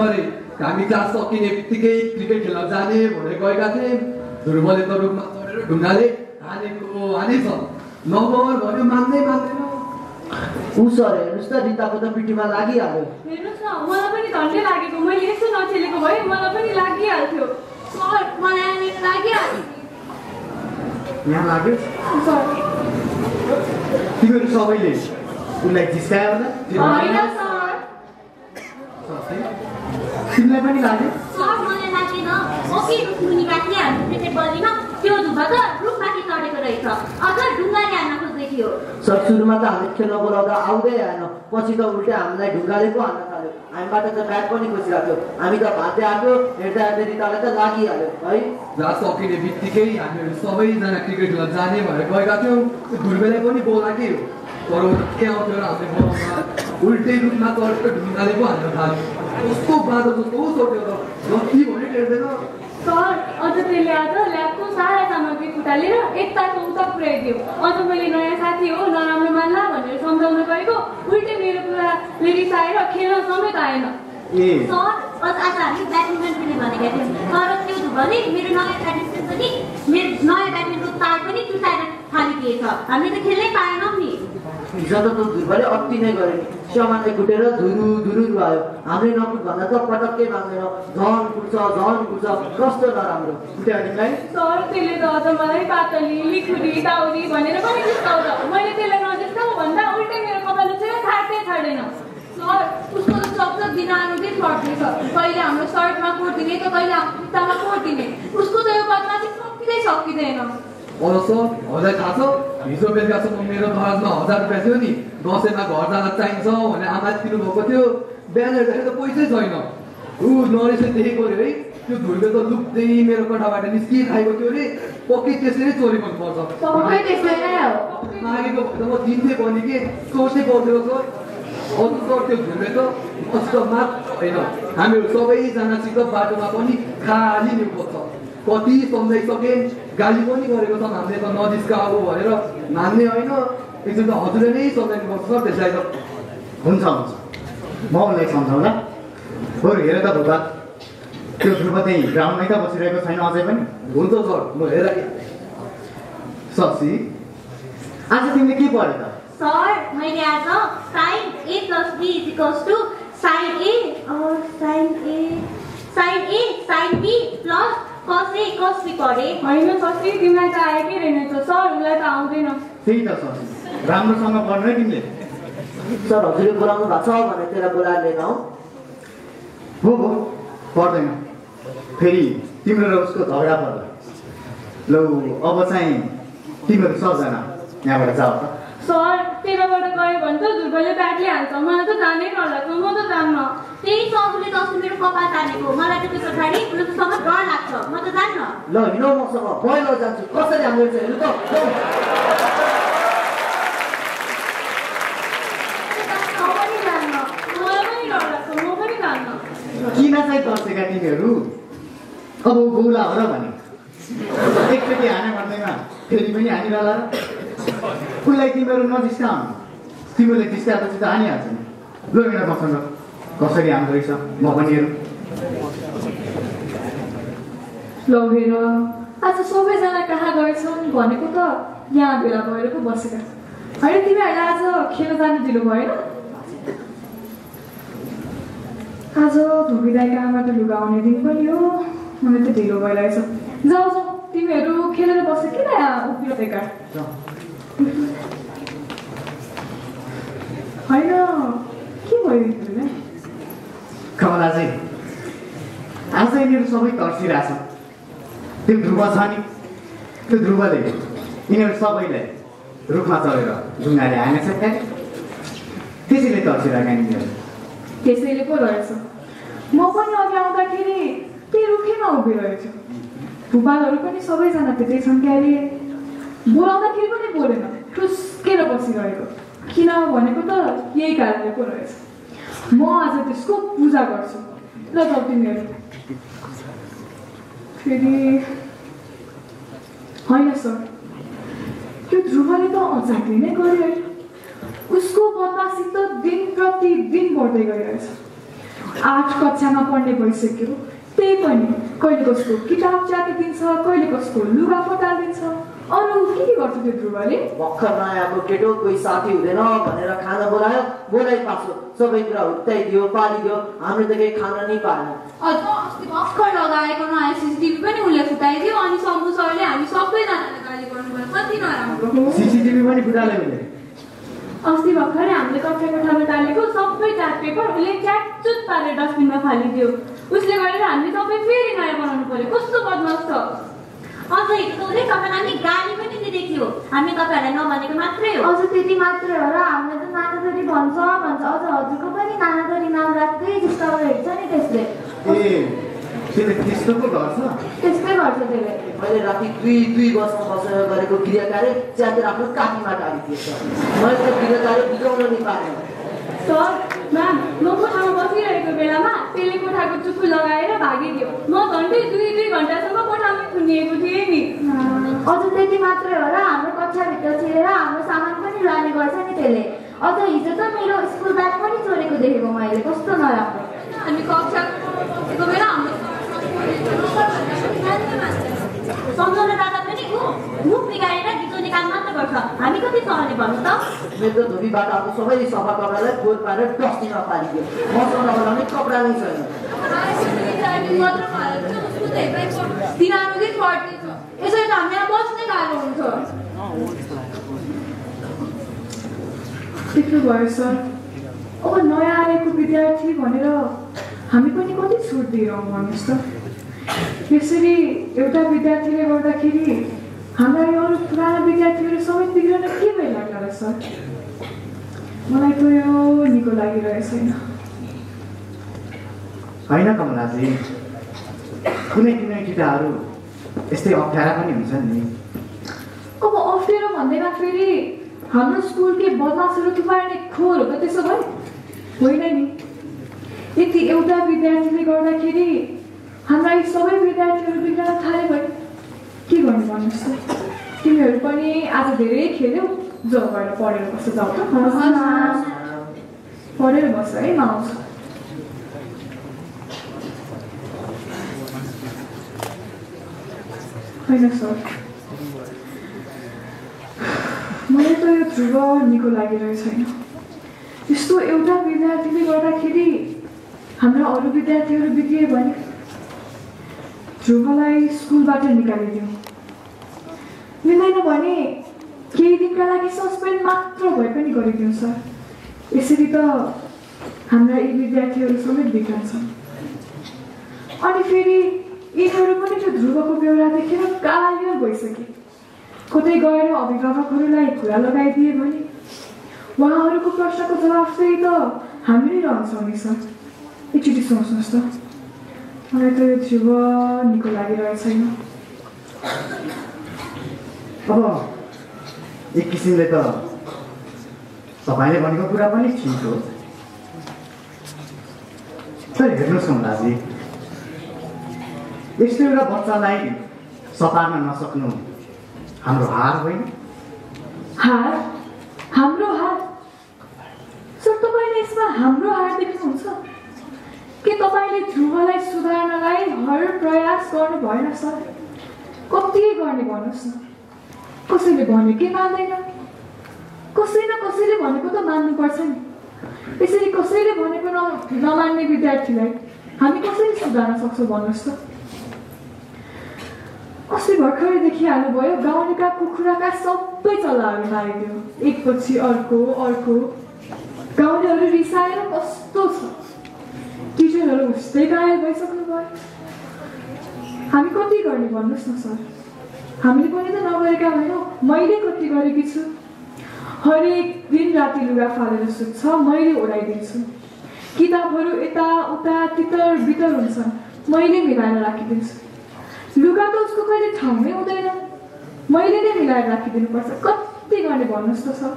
भर्खरै हामी क्लास सकिने बित्तिकै क्रिकेट खेल्न जाने भनेर गएका थियौँ। ध्रुवले त रुखमा चढेर ढुङ्गाले हानेछ। नम्बर भन्यो मान्दैन। ऊ सर हेर्नुहोस् त रिताको त पिटीमा लागिहाल्यो। हेर्नुहोस् न मलाई पनि झन्डै लागेको, मैले यसो नचेलेको भए मलाई पनि लागिहाल्थ्यो। सर मलाई लागिहाल्यो। यहाँ लाग्यो सर तिमीहरू सबैले उसलाई जिस्कायो होला? होइन सर। तिमीलाई पनि लाग्यो? सर मलाई लागेन। ओके रुखमुनि काट्ने हाम्रो क्रिकेट बलमा त्यो ढुङ्गा त रुखमाथि चढेको रहेछ, अझ ढुङ्गाले हान्न खोज्दै थियो। सर सुरुमा त हामी खेल्न बोलाउँदा आउँदै आएन, पछि त उल्टै हामीलाई ढुङ्गाले पो हान्न थाल्यो। हामीबाट त ब्याट पनि खोजिरहेको थियो। हामी त भाग्दै आएको हेर्दा हेर्दै रितालाई त लागिहाल्यो है। क्लास सकिने बित्तिकै हामीहरू सबैजना क्रिकेट खेल्न जाने भनेर गएका थियौँ। ध्रुवलाई पनि बोलाएको तर के आउँथ्यो र हामीले बोलाउँदा उल्टै रुखमा चढेर ढुङ्गाले पो हान्न थाल्यो। कस्तो बाटो जस्तो सोध्यो त जति भने टेर्दैन। सर अझ त्यसले आज ल्याबको सारा सामग्री फुटालेर एकताको उता पुर्याइदियो। अझ मैले नयाँ साथी हो नराम्रो मान्ला भनेर सम्झाउन गएको उल्टै मेरो कुराले रिसाएर खेल्न समेत आएन। सर आज हामी ब्याडमिन्टन खेल्ने भनेका थियौँ, तर त्यो ढुङ्गाले मेरो नयाँ ब्याडमिन्टनको तार पनि टुटाएर फालिदिएछ। हामीले त खेल्नै पाएनौँ नि। हिजो त ध्रुवले अति नै गरे नि, सामानले कुटेर धुरु रुवायो। हामीले नकुट भन्दा त पटक्कै मान्दैन, झन कुट्छ कस्तो नराम्रो कुट्यो हामीलाई। सर त्यसले त अझ मलाई पातली लिखुरी दाउरी भनेर पनि जिस्काउँछ। मैले त्यसलाई नजिस्काऊ भन्दा उल्टै मेरो कपालले चाहिँ छाड्दैन। सर उसको त सब दिनानुदिन बढ्दैछ, कहिले हाम्रो सर्टमा कोटिदिने त कहिले हाम्रो खुट्टामा कोटिदिने। उसको त यो बदमासी सकिँदैन। सर हजुर थाहा छ हिजो बेलुकासम्म मेरो दराजमा 1000 रुपियाँ थियो नि, दसैँमा घर जान चाहिन्छ भने आमाले दिनुभएको थियो। बिहान हेर्दाखेरि त पैसै छैन। ऊ नरेशले देखेको अरे है, त्यो ध्रुवले त लुक्दै मेरो कोठाबाट निस्किखाएको थियो अरे। पक्कै त्यसरी चोरी गर्नुपर्छ। मागेको भन्दा म दिन्थेँ भने के सोच्नै पर्थ्यो सर। अरू सर त्यो ध्रुवले त मस्त मात्र होइन, हामीहरू सबैजनासित बाटोमा पनि खाली न्यु पर्छ। कति सम्झाइसकेँ, गाली पनि गरेको छन् हामीले त नजिस्काऊ भनेर मान्ने होइन। एकचोटि त हजुरले नै सम्झाइनुपर्छ सर त्यसलाई त। हुन्छ म उसलाई सम्झाउँला। बरु हेर त ढुङ्गा, त्यो ध्रुव चाहिँ ग्राउन्डमै त बसिरहेको छैन अझै पनि? हुन्छ सर म हेरेर। शशी आज तिमीले के पढ्यो त? सर मैले आज sin a plus b is equals to sin a sin b plus cos a cos b पढेँ। होइन शशी तिमीलाई त आएकै रहेनछ। सर उसलाई त आउँदैन। त्यही त शशी, राम्रोसँग पढ्नु है तिमीले। सर हजुरले बोलाउनु भएको छ भने त्यसलाई बोलाएर लिएर आऊ। हो पर्दैन, फेरि तिम्रो र उसको झगडा पर्ला। लौ अब चाहिँ तिमीहरू सबजना यहाँबाट जाऊ त। सर तेरोबाट गयो भने त ध्रुवले ब्याटले हाल्छ, मलाई त जानै नलाग्छ। म त जान्न। त्यही सबले त मेरो कपाल तानेको, मलाई त त्यो पछाडि उनीहरूसँग डर लाग्छ। म त जान्न। ल हिँड मसँग, पहिलो जान्छु कसरी हाम्रो हेर्नु त। किन चाहिँ तर्सेका तिमीहरू? अब गौला हो र भने एकचोटि हाने भन्दैमा फेरि पनि हानिरहला र? उसलाई तिमीहरू नजिस्काउनु, तिमीहरूले जिस्काएपछि त हानिहाल्छ नि। ल मेरो मसँग कसरी हान्दो रहेछ म पनि हेरौँ। ल हेर आज सबैजना कहाँ गएछन् भनेको त यहाँ भेला भएर पो बसेका। होइन तिमीहरूलाई आज खेल्न जानु दिनु भएन? आज धोबी दाइको आमाको लुगा आउने दिन पनि हो, मलाई त ढिलो भइरहेछ। जाऊ तिमीहरू खेलेर बस्छ किन उभियो बेकार? होइन के भयो तिमीलाई? कमलाजी आज यिनीहरू सबै तर्सिरहेछ। त्यो ध्रुव छ नि, त्यो ध्रुवले यिनीहरू सबैलाई रुखमा चढेर ढुङ्गाले हानेछ क्या, त्यसैले तर्सिरहेका यिनीहरू। त्यसैले पो रहेछ। म पनि अघि आउँदाखेरि त्यही रुखैमा उभिरहेछु। भुपालहरू पनि सबैजना त्यतै छन् क्यारे। बोलाउँदाखेरि पनि बोलेन, ठुस्केर बसिरहेको। किन भनेको त यही कारणले पो रहेछ। म आज त्यसको पूजा गर्छु। ल जाऊ तिमीहरू। फेरि होइन सर, त्यो ध्रुवले त अझाक्री नै गर्यो है। उसको बदमासी त दिन प्रतिदिन बढ्दै गइरहेछ। 8 कक्षामा पढ्ने भइसक्यो, त्यही पनि कहिले कसको किताब च्यातिदिन्छ, कहिले कसको लुगा फटालिदिन्छ। अरू के गर्छ त्यो ध्रुवले? भर्खर नयाँको केटो कोही साथी हुँदैन भनेर खाना बोलायो, बोलाइ पाछो सबै कुरा हुत्ताइदियो, पालिदियो। हामीले त केही खाना नै पाएन। अस्ति भर्खर लगाएको नयाँ सिसिटिभी पनि उसले फुटाइदियो, अनि शम्भु सरले हामी सबैजनालाई गाली गर्नुभयो। कति नराम्रो। सिसिटिभी पनि फुटाले उसले। अस्ति भर्खरै हामीले कक्षा कोठामा टालेको सबै चार्ट पेपर उसले च्याटचुट पारेर डस्टबिनमा फालिदियो। उसले गरेर हामीले सबै फेरि नयाँ बनाउनु पर्यो। कस्तो बदमास छ। अझ उसले तपाईँलाई गाली पनि दिँदै थियो। हामी तपाईँहरूलाई नभनेको मात्रै हो। अझ त्यति मात्रै हो र हामीले त नानादरी भन्छ अझ हजुरको पनि नानादरी नाम राख्दै जस्तो हेर्छ नि त्यसले। त्यस्तो पो गर्छ? त्यस्तै गर्छ त्यसले। मैले राति 2 वर्षमा बसेर गरेको क्रियाकार्य च्यातेर आफ्नो काखीमा टालिदिएछ। मैले त क्रियाकार्य बुझाउन नि पाएन। सर, म्याम, म कोठामा बसिरहेको बेलामा त्यसले कोठाको चुप्पु लगाएर भागिदियो। म झन्डै 2 घन्टासम्म कोठामै थुनिएको थिएँ नि। अझ त्यति मात्रै हो र हाम्रो कक्षाभित्र छिरेर हाम्रो सामान पनि लाने गर्छ नि त्यसले। अझ हिजो त मेरो स्कुल ब्याग पनि चोरेको देखेको मैले। कस्तो नराम्रो। हामी कक्षाको बेला हाम्रो सम्झाउन जाँदा पनि मुख बिगारेर गिचोने काम मात्र गर्छ। हामी कति सहने भन्नु त? मेरो धोबीबाट आएको सबै सफा कपडालाई फोहोर पारेर डस्टबिनमा पालिदियो। मसँग लगाउने कपडा नै छैन। तिनीहरू पढ्दैछ, यसरी त हामीलाई बस्नै गाह्रो हुन्छ। देख्नु भयो सर, अब नयाँ आएको विद्यार्थी भनेर हामी पनि कति छुट दिइरहँ भन्नुहोस् त। यसरी एउटा विद्यार्थीले गर्दाखेरि हाम्रा अरू पुराना विद्यार्थीहरू सबै बिग्रन के भइलाग्ला र सर? मलाई त यो निको लागिरहेको छैन। होइन कमलाजी, कुनै केटाहरू यस्तै अप्ठ्यारा पनि हुन्छन् नि। अब अप्ठ्यारो भन्दैमा फेरि हाम्रो स्कुलकै बदमासहरू थुपार्ने खोर हो त त्यसो भए? होइन नि। यति एउटा विद्यार्थीले गर्दाखेरि हाम्रा यी सबै विद्यार्थीहरू बिग्रन थाले भने के गर्नु भन्नुहोस् त? तिमीहरू पनि आज धेरै खेल्यौ, जाऊ गएर पढेर बस्छ। जाऊ त, पढेर बस्छ है, म आउँछु। होइन सर, मलाई त यो ध्रुव निको लागिरहेको छैन। यस्तो एउटा विद्यार्थीले गर्दाखेरि हाम्रा अरू विद्यार्थीहरू बिग्रियो भने ध्रुवलाई स्कुलबाट निकालिदिउँ। मिल्दैन भने केही दिनका लागि सस्पेन्ड मात्र भए पनि गरिदिउँ सर। यसरी त हाम्रा यी विद्यार्थीहरू समेत बिग्रन्छन्। अनि फेरि यिनीहरू पनि त्यो ध्रुवको बेहोरा देखेर कालियर भइसके। कतै गएर अभिभावकहरूलाई कुरा लगाइदिए भने उहाँहरूको प्रश्नको जवाफ चाहिँ त हामी नै रहन्छौँ नि सर। एकचोटि सोच्नुहोस् त, मलाई त यो ध्रुव निको लागिरहेको छैन। अब एक किसिमले त तपाईँले भनेको कुरा पनि ठिक हो। तर हेर्नुहोस् कमलाजी, यस्तो एउटा बच्चालाई सपार्न नसक्नु हाम्रो हार होइन? हार? हाम्रो हार? सर, तपाईँले यसमा हाम्रो हार देख्नुहुन्छ? के तपाईँले ध्रुवलाई सुधार्नलाई हर प्रयास गर्नु भएन सर? कति गर्ने भन्नुहोस् न। कसैले भनेकै मान्दैन, कसै न कसैले भनेको त मान्नुपर्छ नि। यसरी कसैले भनेको नमान्ने विद्यार्थीलाई हामी कसरी सुधार्न सक्छौँ भन्नुहोस् त? अस्ति भर्खरै देखिहाल्नुभयो, गाउँलेका कुखुराका सबै चल्लाहरू मारिदियो, एकपछि अर्को। गाउँलेहरू रिसाएर कस्तो छ, टिचरहरू उस्तै घायल भइसक्नु भयो। हामी कति गर्ने भन्नुहोस् न सर? हामीले पनि त नगरेका होइनौँ। मैले कति गरेकी छु। हरेक दिन राति लुगा फालेर सुत्छ, मैले ओढाइदिन्छु। किताबहरू यताउता तितर बितर हुन्छन्, मैले मिलाएर राखिदिन्छु। लुगा त उसको कहिले ठाउँमै हुँदैन, मैले नै मिलाएर राखिदिनुपर्छ। कति गर्ने भन्नुहोस् त सर?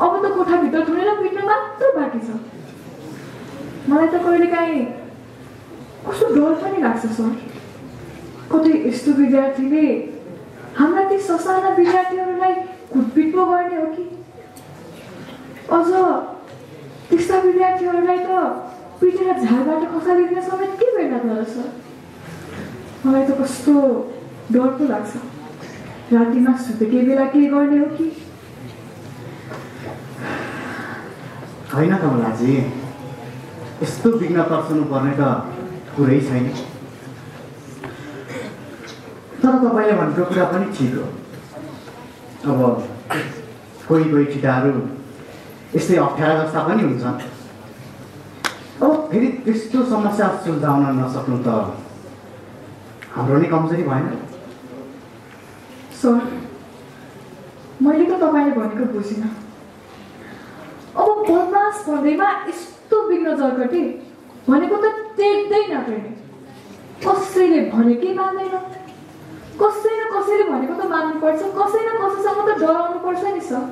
अब त कोठाभित्र थुनेर पिट्न मात्र बाँकी छ। मलाई त कहिलेकाहीँ कस्तो डर पनि लाग्छ सर। कतै यस्तो विद्यार्थीले हाम्रा ती ससाना विद्यार्थीहरूलाई कुटपिट पो गर्ने हो कि? अझ त्यस्ता विद्यार्थीहरूलाई त पिटेर झारबाट खसालिदिन समेत के बेला गयो सर? मलाई त कस्तो डर पो लाग्छ। रातिमा सुतेकै बेला के गर्ने हो कि? होइन कमलाजी, यस्तो विघ्न तर्सनु पर्ने त कुरै छैन। तर तपाईँले भनेको कुरा पनि ठिक हो। अब कोही ठिटाहरू यस्तै अप्ठ्यारा जस्ता पनि हुन्छन्। अब फेरि त्यस्तो समस्या सुल्झाउन नसक्नु त हाम्रो नै कमजोरी भएन? सर, मैले त तपाईँले भनेको बुझिनँ। अब बदमास भन्दैमा यस्तो बिग्न जर्कटे भनेको त टेक्दै नटेर्ने। कसैले भनेकै मान्दैन, कसै न कसैले भनेको त मान्नुपर्छ, कसै न कसैसँग त डराउनु पर्छ नि सर।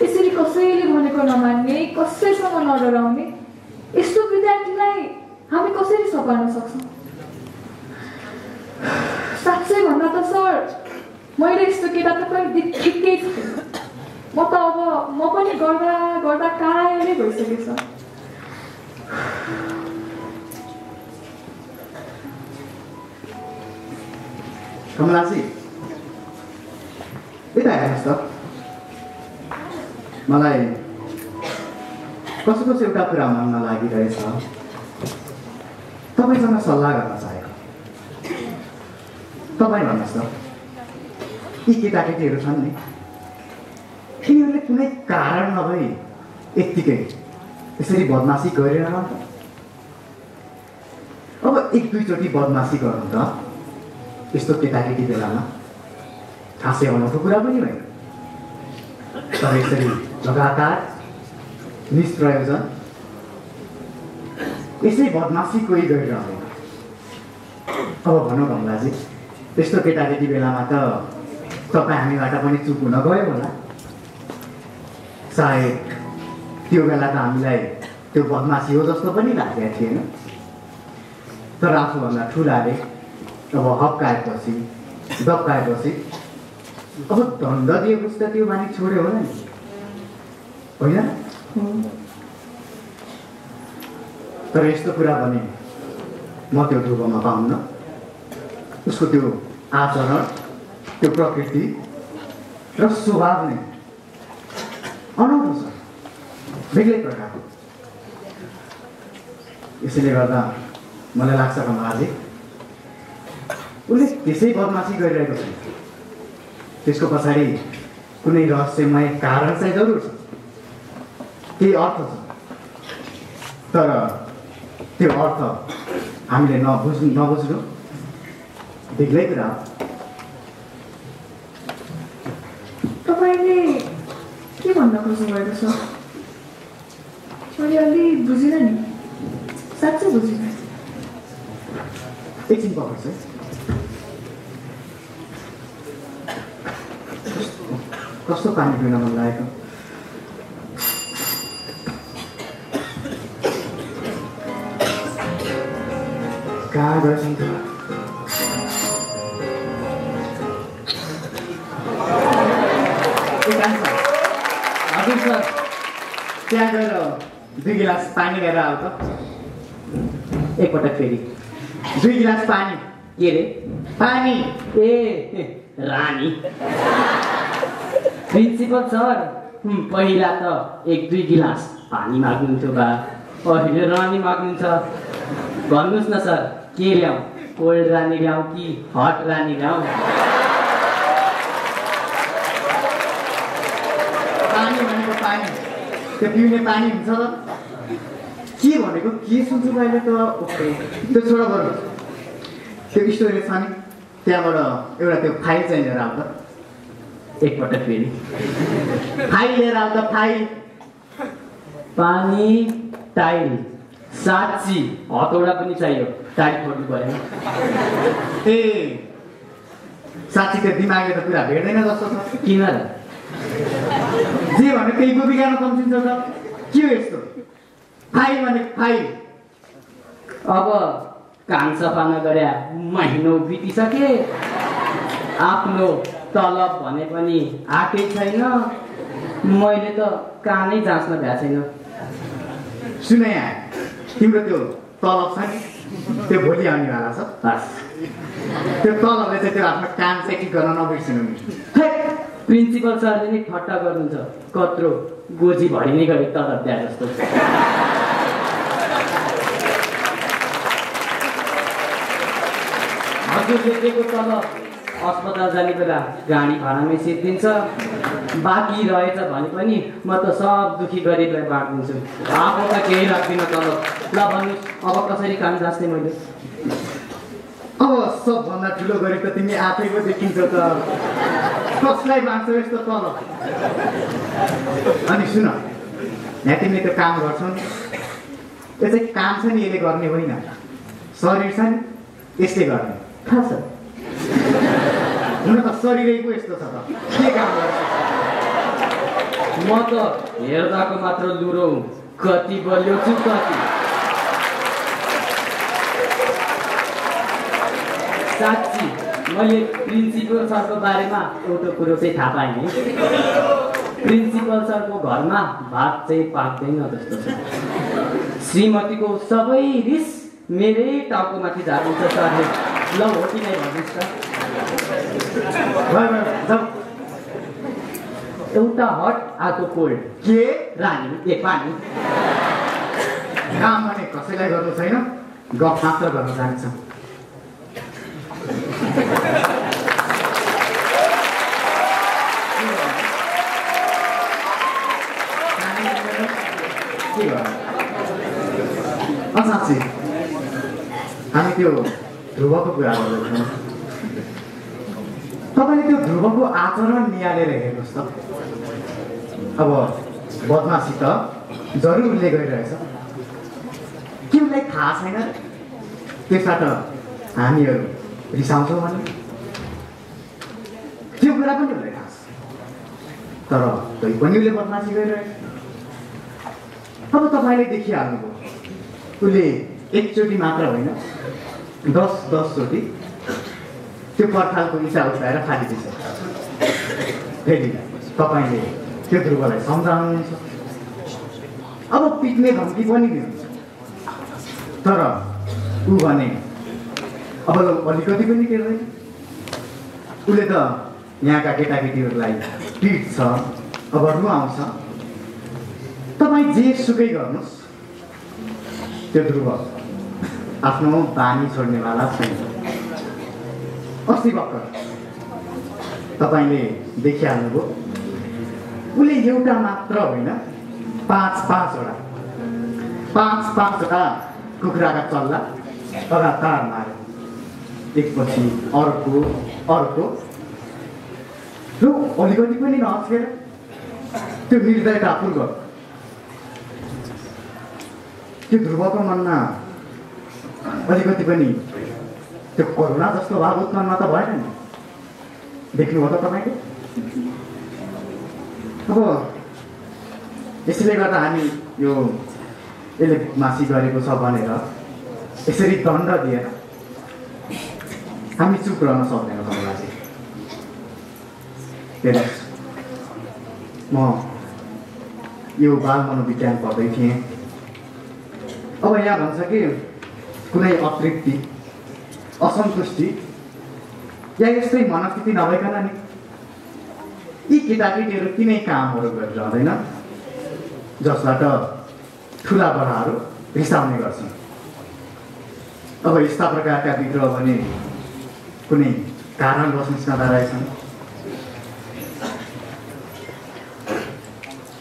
यसरी कसैले भनेको नमान्ने, कसैसँग नडराउने यस्तो विद्यार्थीलाई हामी कसरी सपार्न सक्छौँ? साँच्चै भन्दा त सर, मैले यस्तो केटा त कहिले देखेकै थिएँ। म त अब म पनि गर्दा गर्दा कायरै भइसकेँ सर। कमलाजी, यता हेर्नुहोस् त। मलाई कसो एउटा कुरा मनमा लागिरहेछ। तपाईँसँग सल्लाह गर्न चाहेको। तपाईँ भन्नुहोस् त, यी केटाकेटीहरू छन् नि, तिनीहरूले कुनै कारण नभई यत्तिकै यसरी बदमासी गरिरहन त? अब एक दुईचोटि बदमासी गर्नु त यस्तो केटाकेटी बेलामा खासै अनौठो कुरा पनि होइन। तर यसरी लगातार निष्प्रयोजन यसै बदमासी कोही गरिरहँदैन। अब भनौँ कमलाजी, त्यस्तो केटाकेटी बेलामा त तपाईँ हामीबाट पनि चुप हुन गयो होला। सायद त्यो बेला त हामीलाई त्यो बदमासी हो जस्तो पनि लागेको थिएन। तर आफूभन्दा ठुलाले अब हप्काएपछि दप्काएपछि अब दण्ड दिएपछि त त्यो मानिस छोड्यो होला नि, होइन? तर यस्तो कुरा भने म त्यो ध्रुवमा पाउन्न। उसको त्यो आचरण, त्यो प्रकृति र स्वभाव नै अनौठो छ, बेग्लै प्रकारको। यसैले गर्दा मलाई लाग्छ कमलाजी, उसले त्यसै बदमासी गरिरहेको छ। त्यसको पछाडि कुनै रहस्यमय कारण चाहिँ जरुर छ, केही अर्थ छ। तर त्यो अर्थ हामीले नबुझ्नु बेग्लै कुरा हो। तपाईँले के भन्न खोज्नु भएको छ? मैले अलि बुझिनँ नि, साँच्चै बुझिनँ। एकछिन पक्छ। कस्तो पानी पिउन मन लागेको? कहाँ गएछ नि त? हजुर सर, त्यहाँ गएर 2 गिलास पानी लिएर आऊ त। एकपटक फेरि 2 गिलास पानी। के रे? पानी। ए रानी प्रिन्सिपल सर, पहिला त 1-2 गिलास पानी माग्नुहुन्थ्यो बा, अहिले रानी माग्नुहुन्छ। भन्नुहोस् न सर, के ल्याऊ? कोल्ड रानी ल्याऊ कि हट रानी ल्याऊ? पानी भनेको पानी, त्यो पिउने पानी हुन्छ। के भनेको के सुन्छु मैले त? त्यो छोडा बरु त्यो स्टोरेज छ नि, त्यहाँबाट एउटा त्यो फाइल चाहिँ लिएर आऊ त। एकपटक फेरि फाइल लिएर आऊ त, फाइल। पानी, टाइल, साँच्ची हतौडा पनि चाहियो, टाइल खोल्नु परेन। ए साँच्ची त्यो दिमागले त कुरा भेट्दैन जस्तो छ। किन र? जे भने त्यहीको बिगार्न कम्सिन्छ त। के हो यस्तो? फाइल भने फाइल। अब कान सफा नगरे महिनौ बितिसके, आफ्नो तलब भने पनि आएकै छैन। मैले त कानै जाँच्न भ्या छैन। सुने यहाँ, तिम्रो त्यो तलब छ नि त्यो भोलि आउनेवाला छ। हस् त्यो तलबले चाहिँ त्यो आफ्नो काम चाहिँ ठिक गर्न नबिर्सिनु नि। प्रिन्सिपल सरले नि ठट्टा गर्नुहुन्छ, कत्रो गोजी भरिने गरी तलब दिए जस्तो। हजुरले दिएको तलब अस्पताल जाने बेला गाडी भाडामै सिद्धिन्छ, बाँकी रहेछ भने पनि म त सब दुखी गरिबलाई बाँडिदिन्छु। आफू त केही राख्दिनँ तलब। ल भन्नुहोस् अब कसरी काम जाँच्ने मैले? अब सबभन्दा ठुलो गरी त तिमी आफै पो देखिन्छ त, कसलाई बाँड्छौ यस्तो तलब? अनि सुन, यहाँ तिमीले त्यो काम गर्छौ नि, यो चाहिँ काम छ नि यसले गर्ने होइन, शरीर छ नि यसले गर्ने। थाहा छ हुन त शरीरै पो यस्तो छ त के काम गर्छ? म त हेर्दाको मात्र लुरो हुँ, कति बलियो छु कति। साँच्ची मैले प्रिन्सिपल सरको बारेमा एउटा कुरो चाहिँ थाहा पाएँ नि। प्रिन्सिपल सरको घरमा भात चाहिँ पाक्दैन जस्तो छ। श्रीमतीको सबै रिस मेरै टाउकोमाथि झार्नुहुन्छ सरले। ल हो कि नै भन्नुहोस् त? एउटा हट आएको कोल्ड के रानी ए पानी। काम भने कसैलाई गर्नु छैन, गफ मात्र गर्न जान्छ। साँच्ची हामी त्यो ध्रुवको कुरा गर्दैछौँ। तपाईँले त्यो ध्रुवको आचरण निहालेर हेर्नुहोस् त। अब बदमासी त जरुर उसले गरिरहेछ, के उसलाई थाहा छैन? त्यसबाट हामीहरू रिसाउँछौँ भने त्यो कुरा पनि उसलाई थाहा छ, तर तै पनि उसले बदमासी गरिरहेछ। अब तपाईँले देखिहाल्नुभयो, उसले एकचोटि मात्र होइन 10 चोटि त्यो पर्खालको इच्छा उठाएर फालिदिन्छ। फेरि तपाईँले त्यो ध्रुवलाई सम्झाउनुहुन्छ, अब पिट्ने धम्की पनि दिनुहुन्छ, तर ऊ भने अब अलिकति पनि टेर्दैन। उसले त यहाँका केटाकेटीहरूलाई पिट्छ, अब रुवाउँछ। तपाईँ जे सुकै गर्नुहोस्, त्यो ध्रुव आफ्नो बानी छोड्नेवाला छैन। अस्ति भर्खर तपाईँले देखिहाल्नुभयो, उसले एउटा मात्र होइन 5-5वटा कुखुराका चल्ला लगातार मार्यो, एकपछि अर्को र अलिकति पनि नअस्केर त्यो निर्दयतापूर्वक। त्यो ध्रुवको मनमा अलिकति पनि त्यो करुणा जस्तो भाव उत्पन्न त भएन नि। देख्नुभयो त तपाईँले? अब यसैले गर्दा हामी यो यसले मासी गरेको छ भनेर यसरी दण्ड दिएर हामी चुप रहन सक्दैनौँ। तपाईँलाई चाहिँ हेर्नुहोस्, म यो बाल मनोविज्ञान पढ्दै थिएँ। अब यहाँ भन्छ कि कुनै अतृप्ति, असन्तुष्टि या यस्तै मनस्थिति नभइकन नि यी केटाकेटीहरू तिनै कामहरू गरिरहँदैन जसबाट ठुला बडाहरू रिसाउने गर्छन्। अब यस्ता प्रकारका विद्रोह भने कुनै कारणवश निस्कँदा रहेछन्,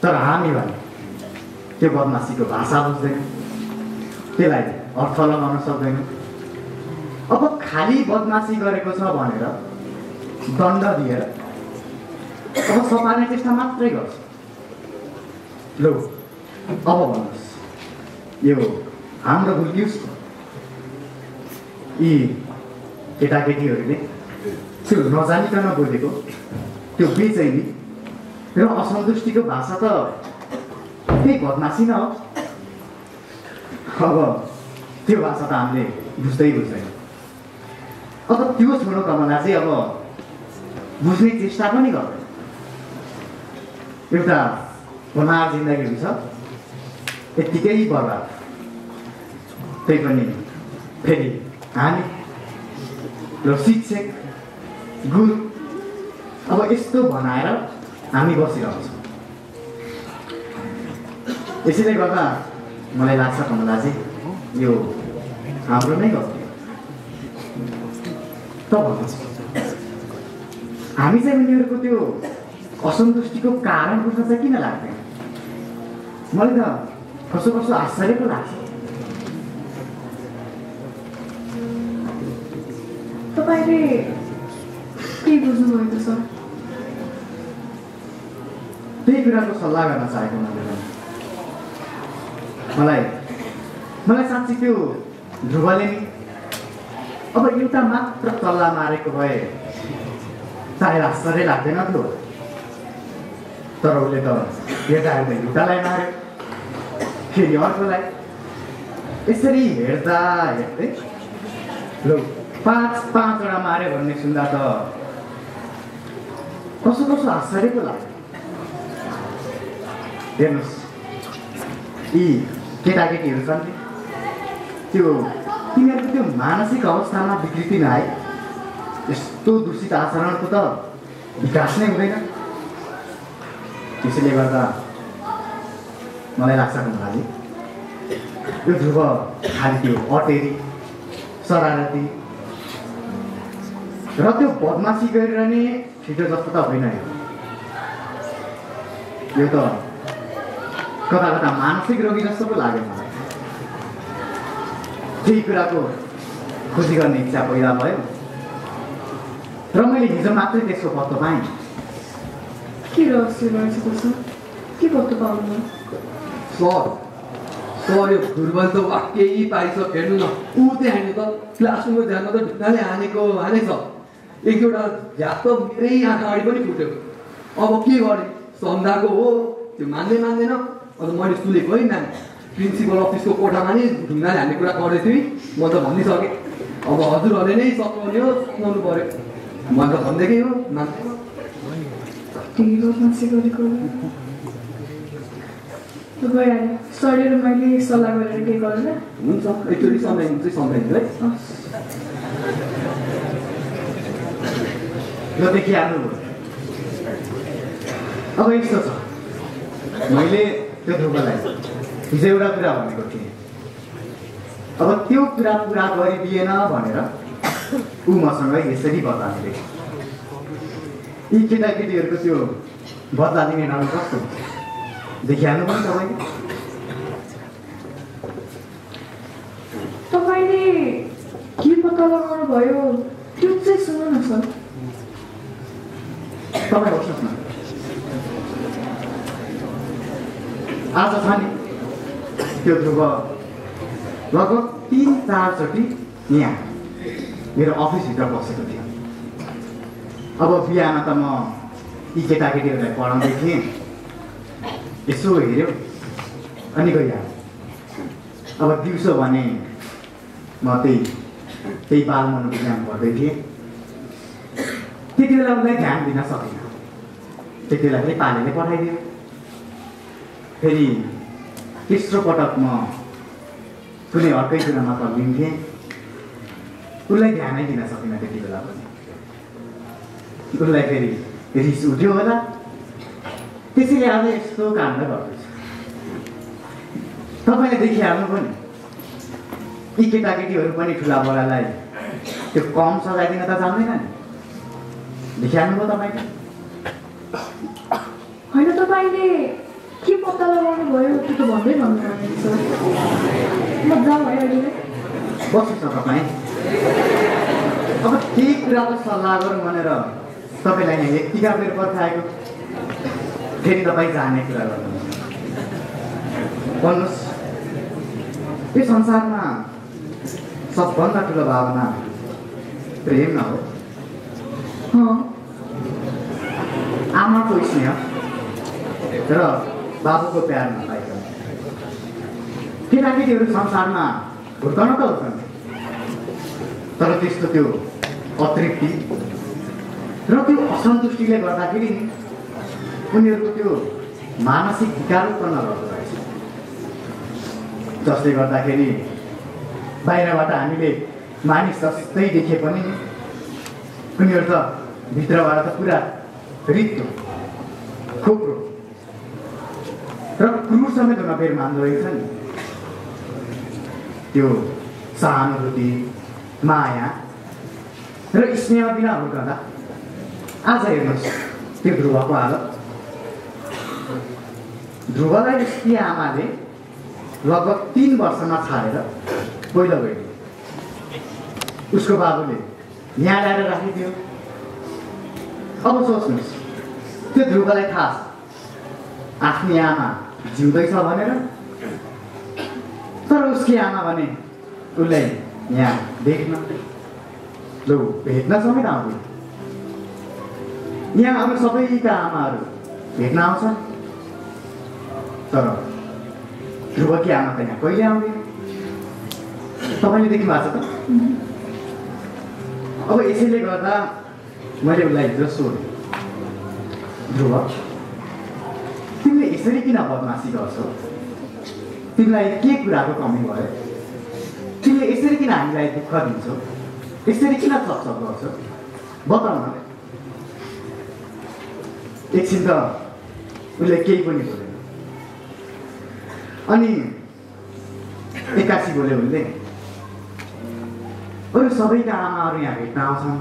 तर हामी भने त्यो बदमासीको भाषा बुझ्दैन, त्यसलाई अर्थ लगाउन सक्दैन। अब खाली बदमासी गरेको छ भनेर दण्ड दिएर अब सपार्ने चेष्टा मात्रै गर्छ। लौ अब भन्नुहोस्, यो हाम्रो भुलियोस् यी केटाकेटीहरूले त्यो नजानिकन बोलेको त्यो बेचैनी र असन्तुष्टिको भाषा त त्यही बदमासी न हो। अब त्यो भाषा त हामीले बुझ्दैन। अब त्यो छोडो कमला चाहिँ अब बुझ्ने चेष्टा पनि गर्दैन। एउटा बनार जिन्दगी हुन्छ यत्तिकै बर्बाद। त्यही पनि फेरि हामी र शिक्षक गुरु अब यस्तो बनाएर हामी बसिरहन्छौँ। यसैले गर्दा मलाई लाग्छ कमलाजी यो हाम्रो नै गल्ती त भन्नुहोस्। हामी चाहिँ उनीहरूको त्यो असन्तुष्टिको कारण बुझ्न चाहिँ किन लाग्दैन? मलाई त कसो कसो आश्चर्य पो लाग्छ। तपाईँले के बुझ्नुभएको छ? त्यही कुराको सल्लाह गर्न चाहेको मलाई साँच्ची त्यो ध्रुवले नि अब एउटा मात्र चल्ला मारेको भए सायद आश्चर्य लाग्दैन थियो। तर उसले त हेर्दा एउटालाई मार्यो, फेरि अर्कोलाई। यसरी हेर्दा हेर्दै ल 5-5वटा मार्यो भन्ने सुन्दा त कसो कसो आश्चर्य पो लाग्यो। हेर्नुहोस्, यी केटाकेटीहरू छन् नि, तिनीहरूको त्यो मानसिक अवस्थामा विकृति नआए यस्तो दूषित आचरणको त विकास नै हुँदैन। त्यसैले गर्दा मलाई लाग्छ कमलाजी यो ध्रुव खालि त्यो अटेरी शरारती र त्यो बदमासी गरिरहने छिटो जस्तो त होइन। यो त कता कता मानसिक रोगी जस्तो पो लाग्यो मलाई। त्यही कुराको खोजी गर्ने इच्छा पैदा भयो र मैले हिजो मात्रै त्यसको पत्तो पाएँ। के रहस्य रहेछ त्यसो? के पत्तो पाउनु? सर यो ध्रुवले त वाक्यै पाइसक्यो। हेर्नु न, ऊ त्यहाँ त क्लासरुमको ध्यानमा त ढुङ्गाले हानेछ। एक दुईवटा झ्याप त मेरै आँखा अगाडि पनि फुट्यो। अब के गरेँ? सन्धाको हो त्यो मान्दैन। अन्त मैले सुनेको है नानी प्रिन्सिपल अफिसको कोठामा नि ढुङ्गाले हान्ने कुरा गर्दै थिएँ। म त भनिसकेँ, अब हजुरहरूले नै सघाउने हो, सुनाउनु पऱ्यो। मैले त भनिदिएकै हो मान्छे गरेको गइहाल्यो। सर र मैले सल्लाह गरेर के गर्नु हुन्छ। एकचोटि सम्झाइदिनु है। ल देखिहाल्नु। अब यस्तो छ, मैले त्यो ध्रुवलाई हिजो एउटा कुरा भनेको थिएँ। अब त्यो कुरा पुरा गरिदिएन भनेर ऊ मसँग यसरी बदला लिएको। यी केटाकेटीहरूको त्यो बदला लिने ढङ्ग कस्तो देखिहाल्नु पनि तपाईँले के पत्ता लगाउनु भयो त्यो चाहिँ सुन्नु न सर। तपाईँ बस्नुहोस् न। आज छ नि त्यो ध्रुव लगभग 3-4 चोटि यहाँ मेरो अफिसभित्र बसेको थियो। अब बिहान त म यी केटाकेटीहरूलाई पढाउँदै थिएँ, यसो हेऱ्यो अनि गइहाल्यो। अब दिउँसो भने म त्यही बाल मनोविज्ञान गर्दै थिएँ। त्यति बेला उसलाई ध्यान दिन सकिनँ। त्यति बेला फेरि पानीले पठाइदियो। फेरि तेस्रो पटक म कुनै अर्कै कुरामा तल्लिन्थेँ, उसलाई ध्यानै दिन सकिनँ। त्यति बेला पनि उसलाई फेरि रिस उठ्यो होला, त्यसैले आज यस्तो काण्ड गर्दैछ। तपाईँले देखिहाल्नु पनि यी केटाकेटीहरू पनि ठुला बडालाई त्यो कम सजाय दिन त जान्दैन नि। देखिहाल्नुभयो तपाईँले? होइन, तपाईँले के पत्ता लगाउनु भयो त्यो त भन्दै भन्नु सर। म जाउँ है अहिले? बस्नुहोस् न तपाईँ। अब केही कुराको सल्लाह गरौँ भनेर तपाईँलाई यहाँ यत्तिका बेर पर्खाएको, फेरि तपाईँ जाने कुरा गर्नुहुन्छ। भन्नुहोस्, यो संसारमा सबभन्दा ठुलो भावना प्रेम न हो? आमाको स्नेह र बाबुको प्यार नपाइकन केटाकेटीहरू संसारमा हुर्कन त हुर्कन्छ, तर त्यस्तो त्यो अतृप्ति र त्यो असन्तुष्टिले गर्दाखेरि नि उनीहरूको त्यो मानसिक विकार उत्पन्न गर्दो रहेछ, जसले गर्दाखेरि बाहिरबाट हामीले मानिस जस्तै देखे पनि उनीहरू त भित्रबाट त पुरा रित्तो खोक्रो र क्रूर समेत हुन फेरि मान्दो रहेछ नि। त्यो सहानुभूति माया र स्नेह बिना हुर्कँदा आज हेर्नुहोस् त्यो ध्रुवको हालत। ध्रुवलाई उसकी आमाले लगभग 3 वर्षमा छाडेर पहिलो गयो। उसको बाबुले यहाँ ल्याएर राखिदियो। अब सोच्नुहोस् त्यो ध्रुवलाई थाहा छ आफ्नी आमा जिउँदैछ भनेर, तर उसकी आमा भने उसलाई यहाँ देख्न भेट्न समेत आउँदैन। यहाँ अब सबैका आमाहरू भेट्न आउँछन्, तर ध्रुवकी आमा त यहाँ कहिले आउँदैन। तपाईँले देख्नु भएको छ त? अब यसैले गर्दा मैले उसलाई हिजो सोधेँ, ध्रुव तिमीले यसरी किन बदमासी गर्छौ? तिमीलाई के कुराको कमी भयो? तिमीले यसरी किन हामीलाई दुःख दिन्छौ? यसरी किन थपथप गर्छौ? बताउ न। एकछिन त उसले केही पनि बोलेन। अनि एक्कासी बोल्यो उसले, अरू सबैका आमाहरू यहाँ भेट्न आउँछन्,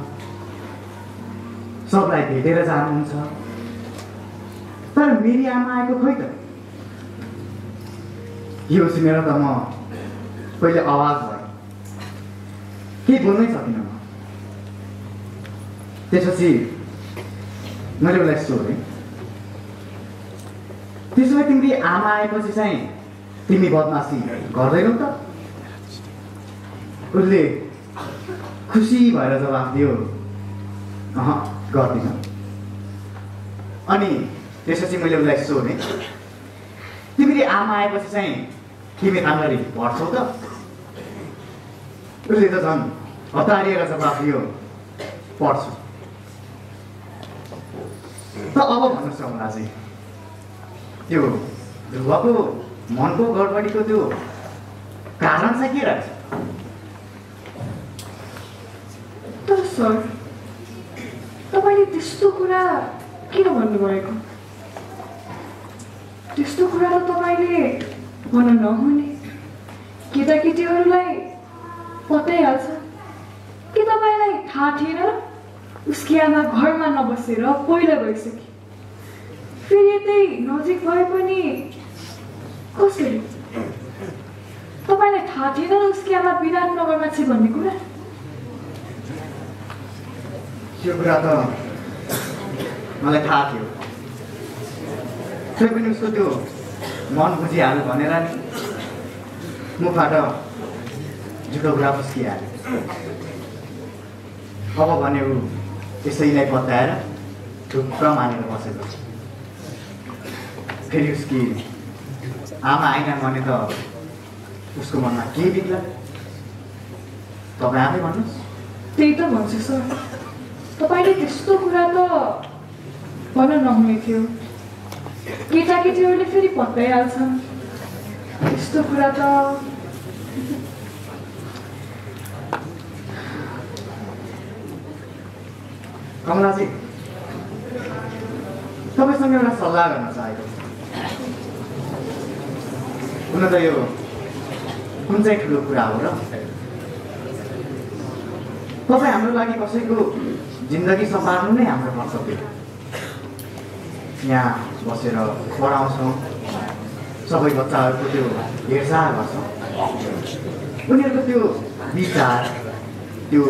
सबलाई भेटेर जानुहुन्छ, तर मेरी आमा आएको खोइ त। यो सुनेर त म पहिले आवाज भएँ, केही बोल्नै सकिनँ म। त्यसपछि मैले उसलाई सोधेँ, त्यसो भए तिमी आमा आएपछि चाहिँ तिमी बदमासी गर्दैनौ त? उसले खुसी भएर जवाफ दियो, अह गर्दिन। अनि त्यसपछि मैले उसलाई सोधेँ, तिमीले आमा आएपछि चाहिँ तिमी राम्ररी पढ्छौ त? उसले त झन् हतारिएर जवाफ दियो, पढ्छु। त अब भन्नुहोस् न मलाई चाहिँ त्यो ध्रुवको मनको गडबडीको त्यो कारण चाहिँ के रहेछ? तर सर तपाईँले त्यस्तो कुरा किन भन्नुभएको? त्यस्तो कुरा त तपाईँले भन्न नहुने। केटाकेटीहरूलाई पत्याइहाल्छ। के तपाईँलाई थाहा थिएन उसकी आमा घरमा नबसेर पहिला गइसके? फेरि यतै नजिक भए पनि कसरी? तपाईँलाई थाहा थिएन उसकी आमा विराटनगरमा छ भन्ने कुरा? त्यो कुरा त मलाई थाहा थियो, तै पनि उसको त्यो मन बुझिहाल्नु भनेर नि मुखबाट झुटो कुरा फुस्किहाल्यो। अब भने ऊ यसैलाई बताएर ढुक्क मानेर बसेको छ। फेरि उसकी आमा आएन भने त उसको मनमा के बिग्ला? तपाईँ आफै भन्नुहोस्। त्यही त भन्छु सर, तपाईँले त्यस्तो कुरा त भन्न नहुने थियो। केटाकेटीहरूले फेरि पत्याइहाल्छन् त्यस्तो कुरा त। कमलाजी, तपाईँसँग एउटा सल्लाह गर्न चाहेको छु। हुन त यो कुन चाहिँ ठुलो कुरा हो र? तपाईँ हाम्रो लागि कसैको जिन्दगी सम्हाल्नु नै हाम्रो कर्तव्य। यहाँ बसेर पढाउँछौँ, सबै बच्चाहरूको त्यो हेरचाह गर्छौँ, उनीहरूको त्यो विचार, त्यो